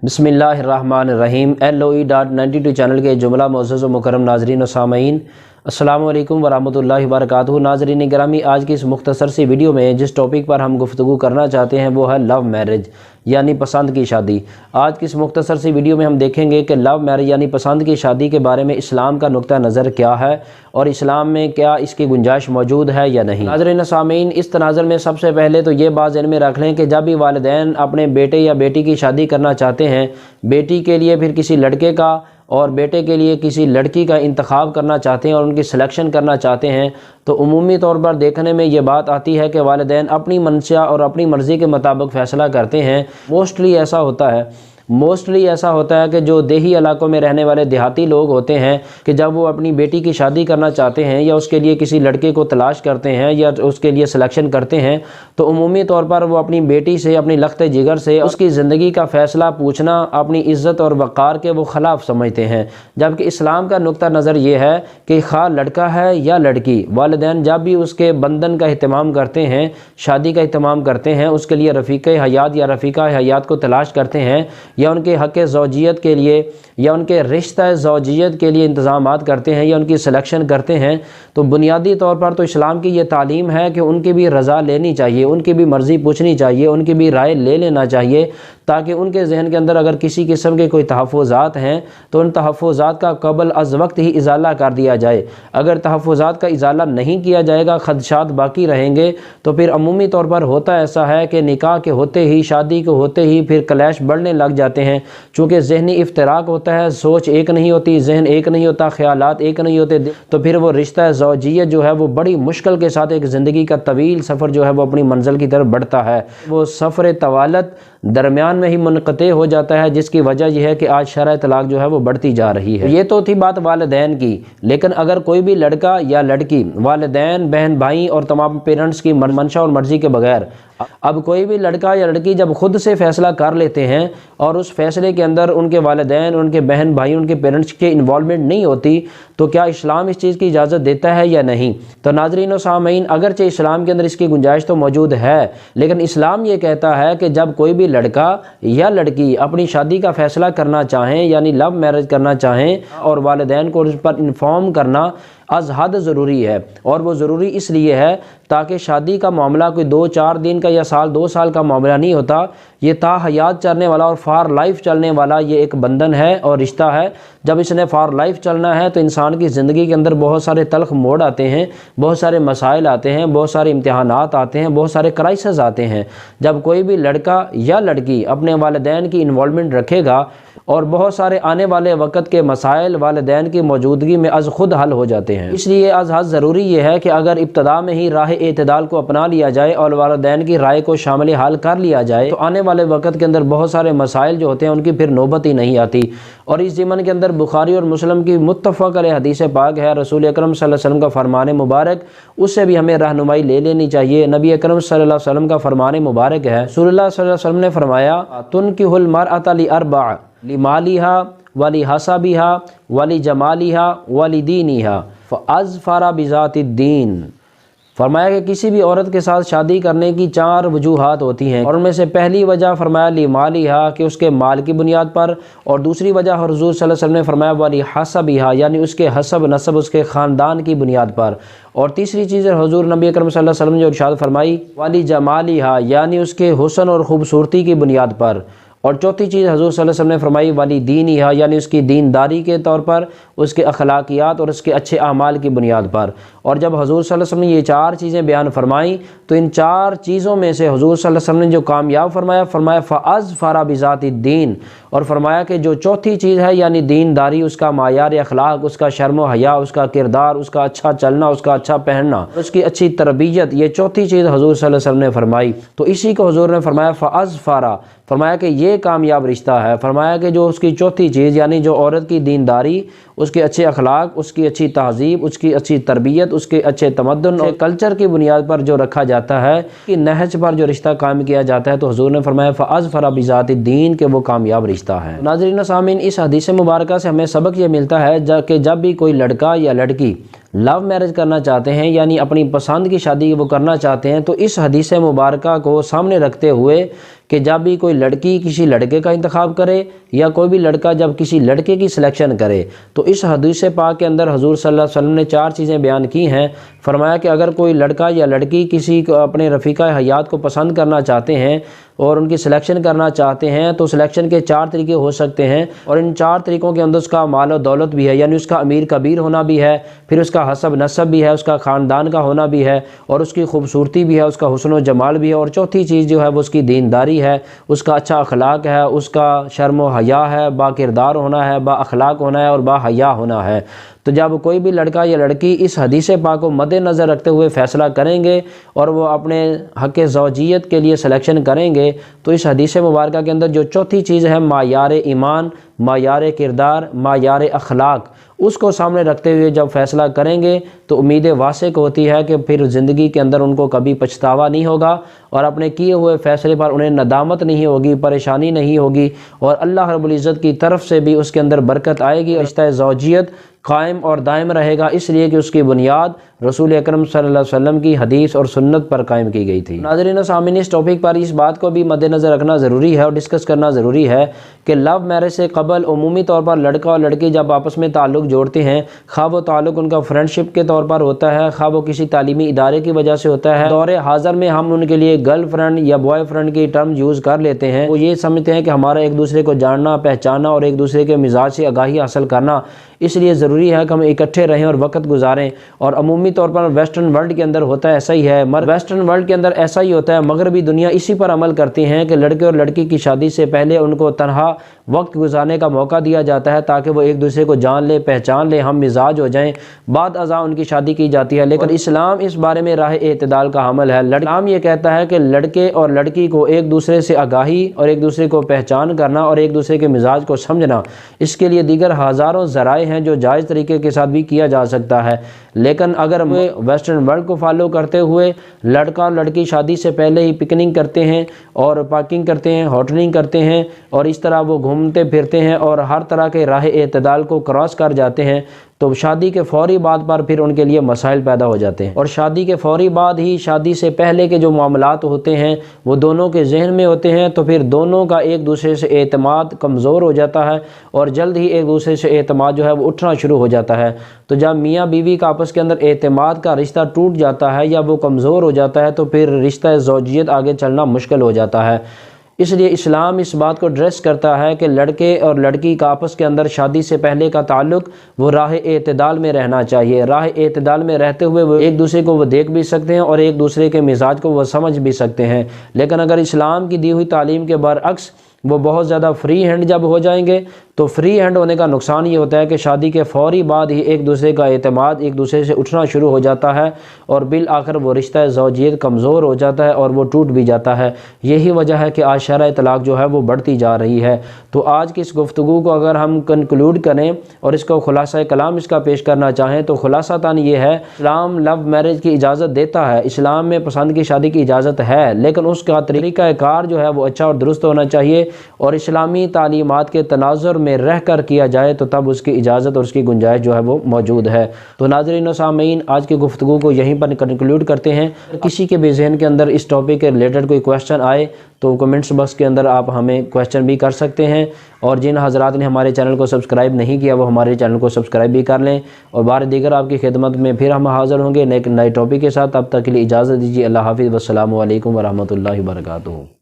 बिस्मिल्लाहिर्रहमानिर्रहीम। LOE.92 channel के जुमला मोअज़्ज़ज़ व मुकर्रम नाज़रीन व सामईन, अस्सलामु अलैकुम वरहमतुल्लाहि वबरकातुहू। नाज़रीन गिरामी, आज की इस मुख्तसर सी वीडियो में जिस टॉपिक पर हम गुफ्तगू करना चाहते हैं वो है लव मैरिज यानी पसंद की शादी। आज की इस मुख्तसर सी वीडियो में हम देखेंगे कि लव मैरिज यानी पसंद की शादी के बारे में इस्लाम का नुक्ता नज़र क्या है और इस्लाम में क्या इसकी गुंजाइश मौजूद है या नहीं। नाज़रीन सामीन, इस तनाज़ुर में सबसे पहले तो ये बात ज़हन में रख लें कि जब भी वालिदैन अपने बेटे या बेटी की शादी करना चाहते हैं, बेटी के लिए फिर किसी लड़के का और बेटे के लिए किसी लड़की का इंतखाब करना चाहते हैं और उनकी सिलेक्शन करना चाहते हैं, तो उमूमी तौर पर देखने में ये बात आती है कि वालिदैन अपनी मंशा और अपनी मर्ज़ी के मुताबिक फ़ैसला करते हैं। मोस्टली ऐसा होता है कि जो देही इलाकों में रहने वाले देहाती लोग होते हैं कि जब वो अपनी बेटी की शादी करना चाहते हैं या उसके लिए किसी लड़के को तलाश करते हैं या उसके लिए सिलेक्शन करते हैं, तो उमूमी तौर पर वो अपनी बेटी से, अपनी लख्त जिगर से उसकी ज़िंदगी का फ़ैसला पूछना अपनी इज़्ज़त और वक़ार के वो ख़िलाफ़ समझते हैं। जबकि इस्लाम का नुक्ता नज़र ये है कि खा लड़का है या लड़की, वालिदैन जब भी उसके बंधन का अहतमाम करते हैं, शादी का अहतमाम करते हैं, उसके लिए रफ़ीक़े हयात या रफ़ीक़ा हयात को तलाश करते हैं या उनके हक़ ज़ौजियत के लिए या उनके रिश्ता ज़ौजियत के लिए इंतज़ामात करते हैं या उनकी सिलेक्शन करते हैं, तो बुनियादी तौर पर तो इस्लाम की ये तालीम है कि उनकी भी रज़ा लेनी चाहिए, उनकी भी मर्ज़ी पूछनी चाहिए, उनकी भी राय ले लेना चाहिए, ताकि उनके जहन के अंदर अगर किसी किस्म के कोई तहफ़्फ़ुज़ात हैं तो उन तहफ़्फ़ुज़ात का क़ब्ल अज़ वक्त ही इज़ाला कर दिया जाए। अगर तहफ़्फ़ुज़ात का इज़ाला नहीं किया जाएगा, ख़दशात बाकी रहेंगे, तो फिर अमूमी तौर पर होता ऐसा है कि निकाह के होते ही, शादी के होते ही फिर क्लैश बढ़ने लग जाते हैं। चूँकि ज़हनी इफ्तराक होता है, सोच एक नहीं होती, जहन एक नहीं होता, ख़यालात एक नहीं होते, तो फिर वो रिश्ता ज़ौजियत जो है वो बड़ी मुश्किल के साथ एक ज़िंदगी का तवील सफ़र जो है वो अपनी मंजिल की तरफ बढ़ता है। वो सफ़र तवालत दरमियान में ही मुनक़ते हो जाता है, जिसकी वजह यह है कि आज शरअ तलाक जो है वो बढ़ती जा रही है। ये तो थी बात वालिदैन की, लेकिन अगर कोई भी लड़का या लड़की वालिदैन, बहन भाई और तमाम पेरेंट्स की मंशा और मर्ज़ी के बगैर, अब कोई भी लड़का या लड़की जब खुद से फ़ैसला कर लेते हैं और उस फ़ैसले के अंदर उनके वालिदैन, उनके बहन भाई, उनके पेरेंट्स के इन्वॉल्वमेंट नहीं होती, तो क्या इस्लाम इस चीज़ की इजाज़त देता है या नहीं। तो नाज़रीन व सामईन, अगरचे इस्लाम के अंदर इसकी गुंजाइश तो मौजूद है, लेकिन इस्लाम ये कहता है कि जब कोई भी लड़का या लड़की अपनी शादी का फ़ैसला करना चाहें यानी लव मैरिज करना चाहें और वालिदैन को उस पर इन्फॉर्म करना अज़ हद ज़रूरी है। और वो ज़रूरी इसलिए है ताकि शादी का मामला कोई 2-4 दिन का या साल 2 साल का मामला नहीं होता, ये ता हयात चलने वाला और फार लाइफ चलने वाला ये एक बंधन है और रिश्ता है। जब इसने फार लाइफ चलना है तो इंसान की ज़िंदगी के अंदर बहुत सारे तल्ख़ मोड़ आते हैं, बहुत सारे मसाइल आते हैं, बहुत सारे इम्तिहानात आते हैं, बहुत सारे क्राइसिस आते हैं। जब कोई भी लड़का या लड़की अपने वालिदैन की इन्वॉल्वमेंट रखेगा और बहुत सारे आने वाले वक़्त के मसाइल वालिदैन की मौजूदगी में अज़ खुद हल हो जाते हैं। इसलिए अज़ हद ज़रूरी ये है कि अगर इब्तदा में ही राह एतदाल को अपना लिया जाए और वालिदैन की राय को शामिल हाल कर लिया जाए, तो आने वाले वक़्त के अंदर बहुत सारे मसाइल जो होते हैं उनकी फिर नौबत ही नहीं आती। और इस ज़िमन के अंदर बुखारी और मुस्लिम की मुत्तफ़क़ अलैह हदीस पाक है, रसूल अकरम सल्लल्लाहु अलैहि वसल्लम का फरमान मुबारक, उससे भी हमें रहनुमाई ले लेनी चाहिए। नबी अकरम सल्लल्लाहु अलैहि वसल्लम का फरमान मुबारक है, रसूलुल्लाह सल्लल्लाहु अलैहि वसल्लम ने फरमाया, तुनकिहुल मरअता लिअर्बअ लिमालिहा वली हसबिहा वली जमालिहा वली दीनिहा फ़अज़फ़र बिज़ातिद्दीन। फरमाया कि किसी भी औरत के साथ शादी करने की 4 वजूहात होती हैं और उनमें से पहली वजह फरमाया लिमालिहा कि उसके माल की बुनियाद पर, और दूसरी वजह हुज़ूर सल्लल्लाहु अलैहि वसल्लम ने फरमाया वाली हसबिहा यानी उसके हसब नसब, उसके ख़ानदान की बुनियाद पर, और तीसरी चीज़ हुज़ूर नबी अकरम सल्लल्लाहु अलैहि वसल्लम ने जो इरशाद फरमाई वाली जमालिहा यानी उसके हुस्न और ख़ूबसूरती की बुनियाद पर, और चौथी चीज़ हुज़ूर सल्लल्लाहु अलैहि वसल्लम ने फरमाई वाली दीनिहा यानी उसकी दीनदारी के तौर पर, उसके अखलाकियात और उसके अच्छे अमाल की बुनियाद पर। और जब हुज़ूर सल्लल्लाहु अलैहि वसल्लम ने ये 4 चीज़ें बयान फरमाई, तो इन 4 चीज़ों में से हुज़ूर सल्लल्लाहु अलैहि वसल्लम ने जो कामयाब फरमाया फ़अज़फ़र बिज़ातिद्दीन, और फरमाया कि जो चौथी चीज़ है यानी दीनदारी, उसका मायार अखलाक, उसका शर्म व हया, उसका किरदार, उसका अच्छा चलना, उसका अच्छा पहनना, उसकी अच्छी तरबियत, ये चौथी चीज़ हुज़ूर सल्लल्लाहु अलैहि वसल्लम ने फरमाई। तो इसी को हुज़ूर ने फरमाया फ़अज़फ़र, फरमाया कि ये कामयाब रिश्ता है। फरमाया कि जो उसकी चौथी चीज़ यानी जो औरत की दीनदारी, उसके अच्छे अखलाक, उसकी अच्छी तहज़ीब, उसकी अच्छी तरबियत, उसके अच्छे तमद्दुन और कल्चर की बुनियाद पर जो रखा जाता है, कि नहज पर जो रिश्ता कायम किया जाता है, तो हुज़ूर ने फरमाया फ़अज़फ़र बिज़ातिद्दीन के वो कामयाब रिश्ता है। नाज़रीन सामीन, इस हदीस मुबारक से हमें सबक ये मिलता है कि जब भी कोई लड़का या लड़की लव मैरिज करना चाहते हैं यानी अपनी पसंद की शादी वो करना चाहते हैं, तो इस हदीस मुबारक को सामने रखते हुए کہ جب بھی کوئی لڑکی کسی لڑکے کا انتخاب کرے یا کوئی بھی لڑکا جب کسی لڑکے کی سلیکشن کرے تو اس حدیث پاک کے اندر حضور صلی اللہ علیہ وسلم نے 4 چیزیں بیان کی ہیں۔ فرمایا کہ اگر کوئی لڑکا یا لڑکی کسی کو اپنے رفیقہ حیات کو پسند کرنا چاہتے ہیں اور ان کی سلیکشن کرنا چاہتے ہیں تو سلیکشن کے 4 طریقے ہو سکتے ہیں، اور ان 4 طریقوں کے اندر اس کا مال و دولت بھی ہے، یعنی اس کا امیر کبیر ہونا بھی ہے، پھر اس کا حسب نسب بھی ہے، اس کا خاندان کا ہونا بھی ہے، اور اس کی خوبصورتی بھی ہے، اس کا حسن و جمال بھی ہے، اور چوتھی چیز جو ہے وہ اس کی دینداری ہے، اس کا اچھا اخلاق ہے، اس کا شرم و حیا ہے، با کردار ہونا ہے، با اخلاق ہونا ہے اور با حیا ہونا ہے۔ تو جب کوئی بھی لڑکا یا لڑکی اس حدیث پاک کو مد نظر رکھتے ہوئے فیصلہ کریں گے اور وہ اپنے حق زوجیت کے لیے سلیکشن کریں گے تو اس حدیث مبارکہ کے اندر جو چوتھی چیز ہے معیار ایمان، معیار کردار، معیار اخلاق، اس کو سامنے رکھتے ہوئے جب فیصلہ کریں گے تو امید واسق ہوتی ہے کہ پھر زندگی کے اندر ان کو کبھی پچھتاوا نہیں ہوگا اور اپنے کیے ہوئے فیصلے پر انہیں ندامت نہیں ہوگی، پریشانی نہیں ہوگی، اور اللہ رب العزت کی طرف سے بھی اس کے اندر برکت آئے گی، رشتہ زوجیت قائم اور دائم رہے گا، اس لیے کہ اس کی بنیاد رسول اکرم صلی اللہ علیہ وسلم کی حدیث اور سنت پر قائم کی گئی تھی۔ ناظرین و سامعین، اس ٹاپک پر اس بات کو بھی مد نظر رکھنا ضروری ہے اور ڈسکس کرنا ضروری ہے کہ لو میرج سے قبل عمومی طور پر لڑکا اور لڑکی جب آپس میں تعلق جوڑتے ہیں، خواہ وہ تعلق ان کا فرینڈشپ کے طور پر ہوتا ہے، خواہ وہ کسی تعلیمی ادارے کی وجہ سے ہوتا ہے، دور حاضر میں ہم ان کے لیے گرل فرینڈ یا بوائے فرینڈ کی ٹرم یوز کر لیتے ہیں۔ وہ یہ سمجھتے ہیں کہ ہمارا ایک دوسرے کو جاننا، پہچاننا اور ایک دوسرے کے مزاج سے آگاہی حاصل کرنا، اس لیے ضروری ہے کہ ہم اکٹھے رہیں اور وقت گزاریں۔ اور عمومی طور پر ویسٹرن ورلڈ کے اندر ہوتا ہے ایسا ہی ہے، ویسٹرن ورلڈ کے اندر ایسا ہی ہوتا ہے، مغربی دنیا اسی پر عمل کرتی ہیں کہ لڑکے اور لڑکی کی شادی سے پہلے ان کو تنہا وقت گزارنے کا موقع دیا جاتا ہے تاکہ وہ ایک دوسرے کو جان لے، پہچان لے، ہم مزاج ہو جائیں، بعد ازاں ان کی شادی کی جاتی ہے۔ لیکن اسلام اس بارے میں راہ اعتدال کا حامل ہے۔ اسلام یہ کہتا ہے کہ لڑکے اور لڑکی کو ایک دوسرے سے آگاہی اور ایک دوسرے کو پہچان کرنا اور ایک دوسرے کے مزاج کو سمجھنا، اس کے لیے دیگر ہزاروں ذرائع ہیں جو جائز طریقے کے ساتھ بھی کیا جا سکتا ہے۔ لیکن اگر ویسٹرن ورلڈ کو فالو کرتے ہوئے لڑکا اور لڑکی شادی سے پہلے ہی پکننگ کرتے ہیں اور پارکنگ کرتے ہیں، ہوٹلنگ کرتے ہیں، اور اس طرح وہ گھومتے پھرتے ہیں اور ہر طرح کے راہ اعتدال کو کراس کر جاتے ہیں، تو شادی کے فوری بعد پر پھر ان کے لیے مسائل پیدا ہو جاتے ہیں۔ اور شادی کے فوری بعد ہی شادی سے پہلے کے جو معاملات ہوتے ہیں وہ دونوں کے ذہن میں ہوتے ہیں، تو پھر دونوں کا ایک دوسرے سے اعتماد کمزور ہو جاتا ہے اور جلد ہی ایک دوسرے سے اعتماد جو ہے وہ اٹھنا شروع ہو جاتا ہے۔ تو جب میاں بیوی کا آپس کے اندر اعتماد کا رشتہ ٹوٹ جاتا ہے یا وہ کمزور ہو جاتا ہے تو پھر رشتہ زوجیت آگے چلنا مشکل ہو جاتا ہے۔ اس لیے اسلام اس بات کو ڈریس کرتا ہے کہ لڑکے اور لڑکی کا آپس کے اندر شادی سے پہلے کا تعلق وہ راہ اعتدال میں رہنا چاہیے۔ راہ اعتدال میں رہتے ہوئے وہ ایک دوسرے کو وہ دیکھ بھی سکتے ہیں اور ایک دوسرے کے مزاج کو وہ سمجھ بھی سکتے ہیں۔ لیکن اگر اسلام کی دی ہوئی تعلیم کے برعکس وہ بہت زیادہ فری ہینڈ جب ہو جائیں گے تو فری ہینڈ ہونے کا نقصان یہ ہوتا ہے کہ شادی کے فوری بعد ہی ایک دوسرے کا اعتماد ایک دوسرے سے اٹھنا شروع ہو جاتا ہے اور بالآخر وہ رشتہ زوجیت کمزور ہو جاتا ہے اور وہ ٹوٹ بھی جاتا ہے۔ یہی وجہ ہے کہ آج شرح طلاق جو ہے وہ بڑھتی جا رہی ہے۔ تو آج کی اس گفتگو کو اگر ہم کنکلوڈ کریں اور اس کو خلاصہ کلام اس کا پیش کرنا چاہیں تو خلاصہ تاً یہ ہے، اسلام لو میرج کی اجازت دیتا ہے، اسلام میں پسند کی شادی کی اجازت ہے، لیکن اس کا طریقہ کار جو ہے وہ اچھا اور درست ہونا چاہیے اور اسلامی تعلیمات کے تناظر میں رہ کر کیا جائے تو تب اس کی اجازت اور اس کی گنجائش جو ہے وہ موجود ہے۔ تو ناظرین و سامعین، آج کی گفتگو کو یہیں پر کنکلوڈ کرتے ہیں۔ کسی کے بھی ذہن کے اندر اس ٹاپک کے ریلیٹڈ کوئی کویسچن آئے تو کمنٹس باکس کے اندر آپ ہمیں کویسچن بھی کر سکتے ہیں، اور جن حضرات نے ہمارے چینل کو سبسکرائب نہیں کیا وہ ہمارے چینل کو سبسکرائب بھی کر لیں، اور بار دیگر آپ کی خدمت میں پھر ہم حاضر ہوں گے نئے ٹاپک کے ساتھ۔ تب تک کے لیے اجازت دیجیے۔ اللہ حافظ، والسلام علیکم ورحمۃ اللہ وبرکاتہ۔